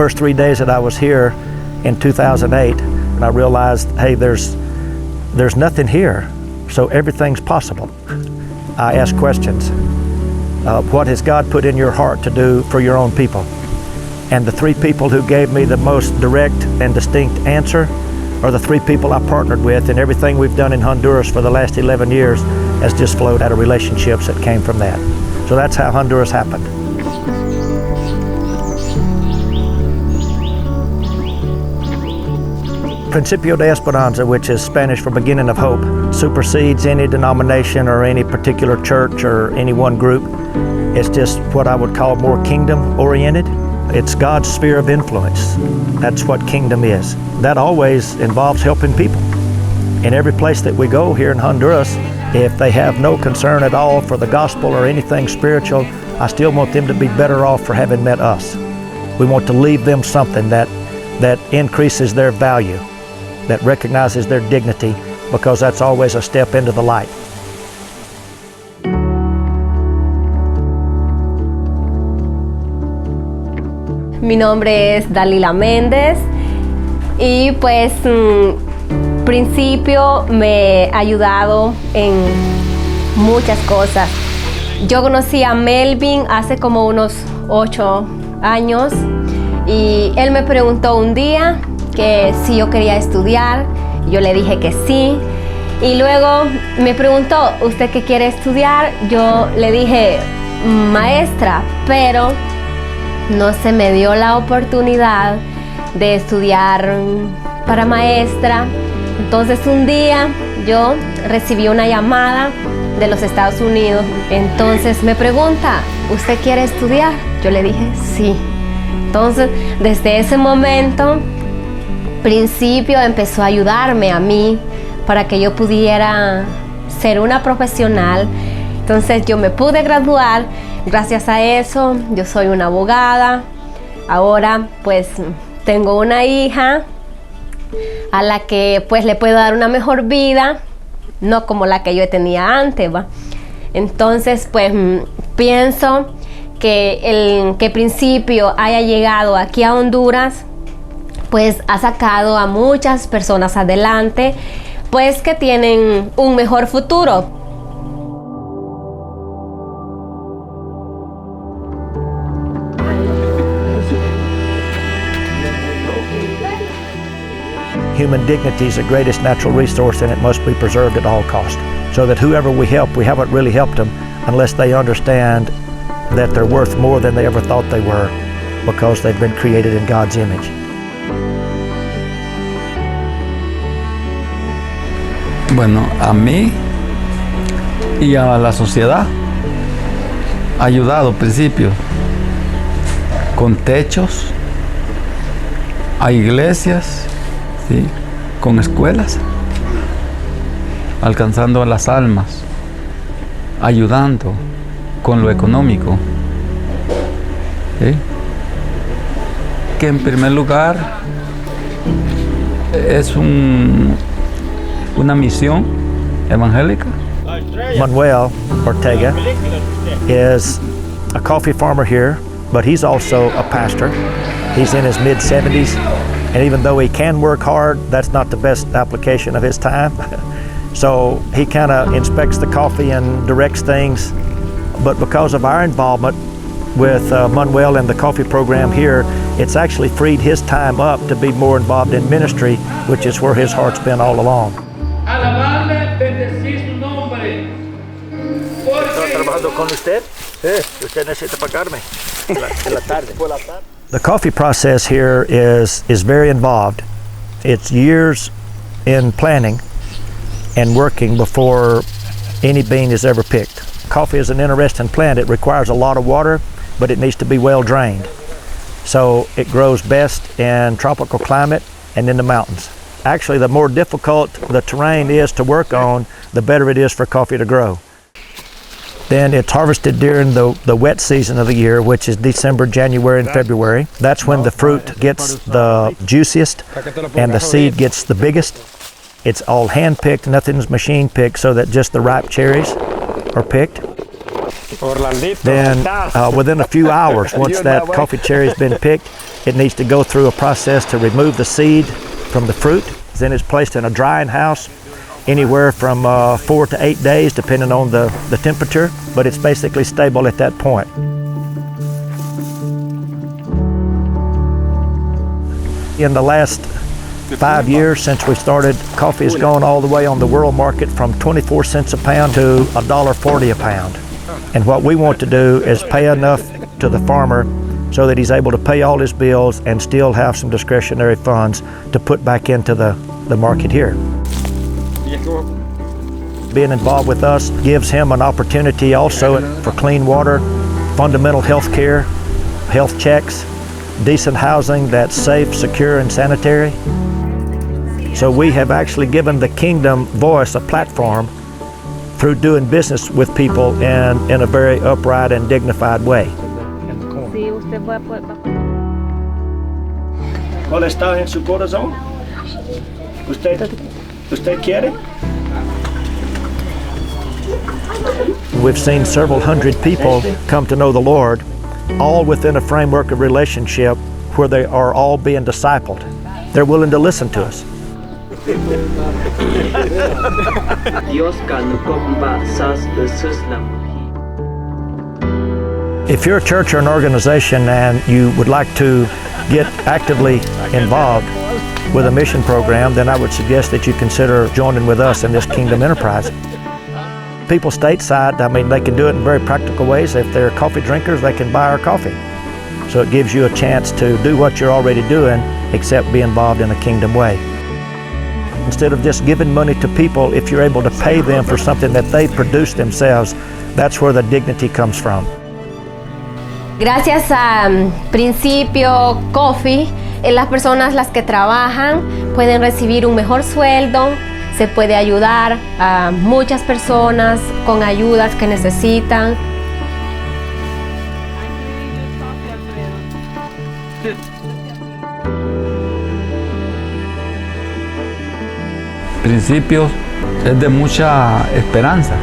first 3 days that I was here in 2008, and I realized, hey, there's nothing here, so everything's possible. I asked questions. What has God put in your heart to do for your own people? And the three people who gave me the most direct and distinct answer are the three people I partnered with, and everything we've done in Honduras for the last 11 years has just flowed out of relationships that came from that. So that's how Honduras happened. Principio de Esperanza, which is Spanish for beginning of hope, supersedes any denomination or any particular church or any one group. It's just what I would call more kingdom-oriented. It's God's sphere of influence. That's what kingdom is. That always involves helping people. In every place that we go here in Honduras, if they have no concern at all for the gospel or anything spiritual, I still want them to be better off for having met us. We want to leave them something that increases their value, that recognizes their dignity, because that's always a step into the light. Mi nombre es Dalila Méndez y pues Principio me ha ayudado en muchas cosas. Yo conocí a Melvin hace como unos 8 años y él me preguntó un día que si yo quería estudiar. Yo le dije que sí, y luego me preguntó, ¿usted qué quiere estudiar? Yo le dije, maestra, pero no se me dio la oportunidad de estudiar para maestra. Entonces un día yo recibí una llamada de los Estados Unidos. Entonces me pregunta, ¿usted quiere estudiar? Yo le dije sí. Entonces desde ese momento Principio empezó a ayudarme a mí para que yo pudiera ser una profesional. Entonces yo me pude graduar. Gracias a eso yo soy una abogada. Ahora pues tengo una hija a la que pues le puedo dar una mejor vida, no como la que yo tenía antes, ¿va? Entonces pues pienso que Principio haya llegado aquí a Honduras pues ha sacado a muchas personas adelante, pues que tienen un mejor futuro. Human dignity is the greatest natural resource, and it must be preserved at all costs. So that whoever we help, we haven't really helped them unless they understand that they're worth more than they ever thought they were, because they've been created in God's image. Bueno, a mí y a la sociedad ha ayudado Principio con techos, a iglesias, ¿sí? Con escuelas, alcanzando a las almas, ayudando con lo económico, ¿sí? Que en primer lugar es una misión evangélica. Manuel Ortega is a coffee farmer here, but he's also a pastor. He's in his mid-70s, and even though he can work hard, that's not the best application of his time. So he kind of inspects the coffee and directs things, but because of our involvement with Manuel and the coffee program here, it's actually freed his time up to be more involved in ministry, which is where his heart's been all along. Alabarle, bendecir su nombre. ¿Estás trabajando con usted? Sí. Usted necesita pagarme en la tarde. The coffee process here is very involved. It's years in planning and working before any bean is ever picked. Coffee is an interesting plant. It requires a lot of water, but it needs to be well drained. So it grows best in tropical climate and in the mountains. Actually, the more difficult the terrain is to work on, the better it is for coffee to grow. Then it's harvested during the wet season of the year, which is December, January, and February. That's when the fruit gets the juiciest and the seed gets the biggest. It's all hand-picked, nothing's machine-picked, so that just the ripe cherries are picked. then within a few hours, once that coffee cherry has been picked, it needs to go through a process to remove the seed from the fruit. Then it's placed in a drying house, anywhere from 4 to 8 days, depending on the temperature, but it's basically stable at that point. In the last 5 years since we started, coffee has gone all the way on the world market from 24 cents a pound to $1.40 a pound. And what we want to do is pay enough to the farmer so that he's able to pay all his bills and still have some discretionary funds to put back into the market here. Being involved with us gives him an opportunity also for clean water, fundamental health care, health checks, decent housing that's safe, secure, and sanitary. So we have actually given the Kingdom Voice a platform through doing business with people in a very upright and dignified way. ¿Cuál está en su corazón? ¿Usted quiere? We've seen several hundred people come to know the Lord, all within a framework of relationship where they are all being discipled. They're willing to listen to us. If you're a church or an organization and you would like to get actively involved with a mission program, then I would suggest that you consider joining with us in this kingdom enterprise. People stateside, I mean, they can do it in very practical ways. If they're coffee drinkers, they can buy our coffee. So it gives you a chance to do what you're already doing, except be involved in a kingdom way. Instead of just giving money to people, if you're able to pay them for something that they produce themselves, that's where the dignity comes from. Gracias a Principio Coffee, las personas las que trabajan pueden recibir un mejor sueldo, se puede ayudar a muchas personas con ayudas que necesitan. Principios es de mucha esperanza.